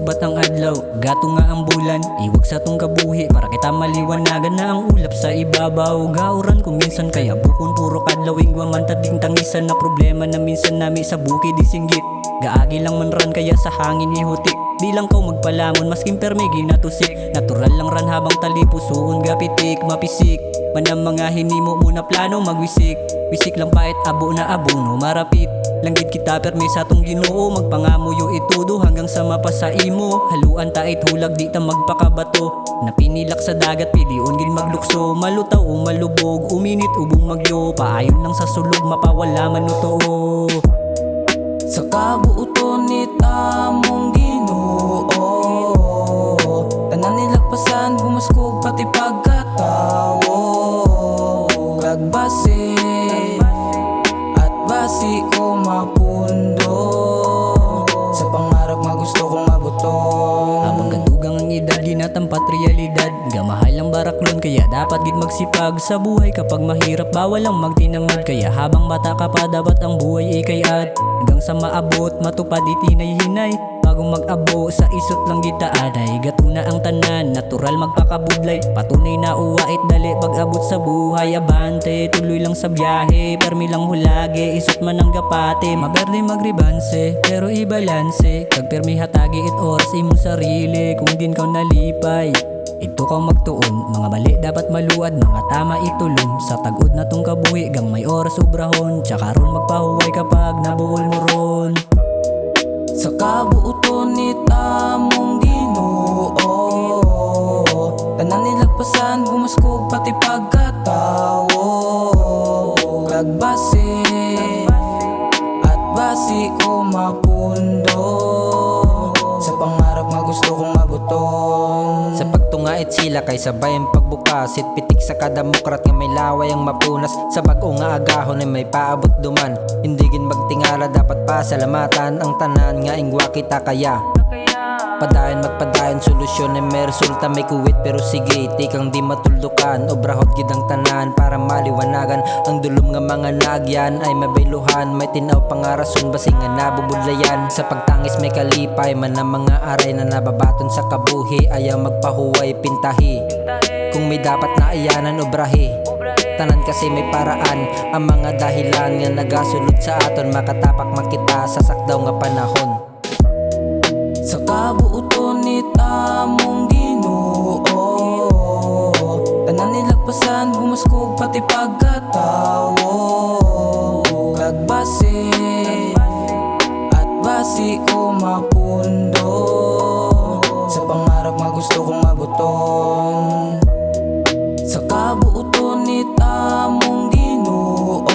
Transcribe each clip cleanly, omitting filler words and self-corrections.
subat ang adlaw, gato nga ang bulan. Iwag sa tong kabuhi para kita maliwanagan na ang ulap sa ibabaw. Gauran ko minsan kaya bukon puro kadlaw. Ingwa man tading tangisan na problema na minsan nami sa bukid isinggit. Gaagi lang man ran kaya sa hangin ihutik. Di lang kau magpalamon masking perme ginatusik. Natural lang ran habang talipusoon gapitik mapisik. Manang mga hinimo muna plano magwisik. Wisik lang pait abo na abo no marapit. Langgit kita perme sa tong Ginoo. Magpangamuyo itudo hanggang sa mapasa imo. Haluan tait hulag di ta magpakabato. Napinilak sa dagat pidion gin maglukso. Malutaw o malubog uminit ubong magyo. Paayon lang sa sulog mapawala man utoo. Sa kabuuton ni tamong Ginoo, tanan nilagpasan gumaskog pati pagkatawo. Kagbase at basi ko mapundo sa pangarap nga gusto kong abuton. Habang kadugang ang edad ginatampat realidad. Gamahal ang baraklon kaya dapat gid magsipag sa buhay. Kapag mahirap bawal lang magtinangad. Kaya habang bata ka pa dapat ang buhay ikayat. Hanggang sa maabot matupad itinay hinay. Bagong mag-abo sa isot lang gitaaday. Gatuna ang tanan natural magpakabudlay. Patunay na uwait dali pag-abot sa buhay. Abante tuloy lang sa biyahe. Permi lang hulage isot man ang gapate. Maberde magribanse pero ibalanse. Kag permi hatagi it oras imong sarili. Kung din kau nalipay ito kang magtuon, mga mali dapat maluad, mga tama itulon. Sa tagod na tong kabuhi, gang may oras ubrahon. Tsaka ron magpahuway kapag nabuol mo ron. Sa kabuuton ni tamong Ginoo, tanan nilagpasan gumaskog pati pagkatawo. Kagbase at basi ko mapundo sa pangarap nga gusto kong abuton. Sa pagtungait sila kay sabay ang pagbukas. Pitik sa kadamokrat nga may laway ang mapunas. Sa bag-o nga agahon ay may paabot duman. Hindi gin magtingala dapat pasalamatan. Ang tanan nga ingwa kita kaya padayon magpadayon solusyon ay may resulta may kuwit. Pero sige tikang di matuldukan. Obrahot gid ang tanan para maliwanagan. Ang dulom nga mga nagyan ay mabayluhan. May tinaw pangarason basing nga nabubudlayan. Sa pagtangis may kalipay man ang mga aray na nababaton sa kabuhi. Ayaw magpahuway pintahi. Kung may dapat na ayanan obrahi. Tanan kasi may paraan. Ang mga dahilan nga nagasulod sa aton. Makatapak makita sa sakdaw nga panahon. Sa kabuuton ni tamong Ginoo, tanan nilagpasan gumaskog pati pagkatawo. Kagbase at basi ko mapundo sa pangarap nga gusto kong abuton. Sa kabuuton ni tamong Ginoo,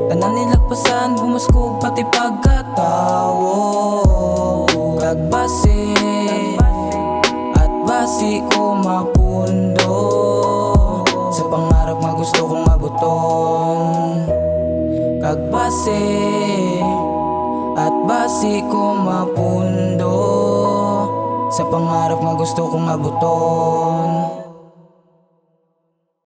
tanan nilagpasan gumaskog pati pagkatawo. Kagbase at basi ko mapundo sa pangarap nga gusto kong abuton. Kagbase at basi ko mapundo sa pangarap nga gusto kong abuton.